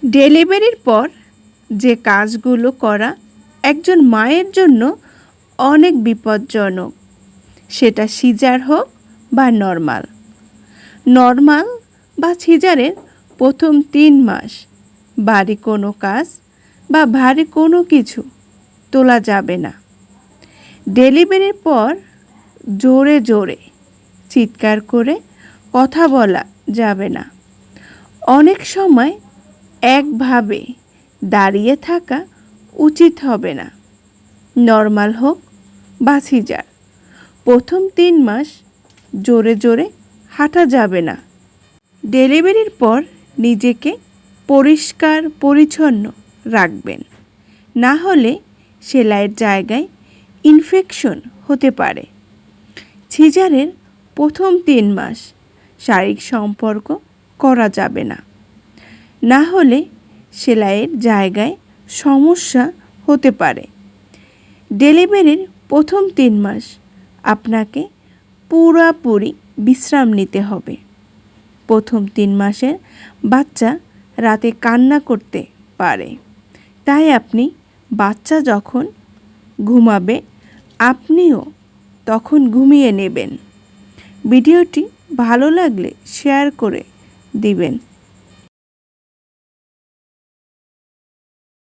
ডেলিভারির পর যে কাজগুলো করা একজন মায়ের জন্য অনেক বিপজ্জনক, সেটা সিজার হোক বা নর্মাল বা সিজারের প্রথম 3 মাস ভারী কোনো কাজ বা ভারী কোনো কিছু তোলা যাবে না। ডেলিভারির পর জোরে জোরে চিৎকার করে কথা বলা যাবে না। অনেক সময় একভাবে দাঁড়িয়ে থাকা উচিত হবে না। নর্মাল হোক বা সিজার, প্রথম 3 মাস জোরে জোরে হাঁটা যাবে না। ডেলিভারির পর নিজেকে পরিষ্কার পরিচ্ছন্ন রাখবেন, না হলে সেলাইয়ের জায়গায় ইনফেকশন হতে পারে। সিজারের প্রথম 3 মাস শারীরিক সম্পর্ক করা যাবে না, না হলে সেলাইয়ের জায়গায় সমস্যা হতে পারে। ডেলিভারির প্রথম 3 মাস আপনাকে পুরোপুরি বিশ্রাম নিতে হবে। প্রথম 3 মাসের বাচ্চা রাতে কান্না করতে পারে, তাই আপনি বাচ্চা যখন ঘুমাবে আপনিও তখন ঘুমিয়ে নেবেন। ভিডিওটি ভালো লাগলে শেয়ার করে দিবেন।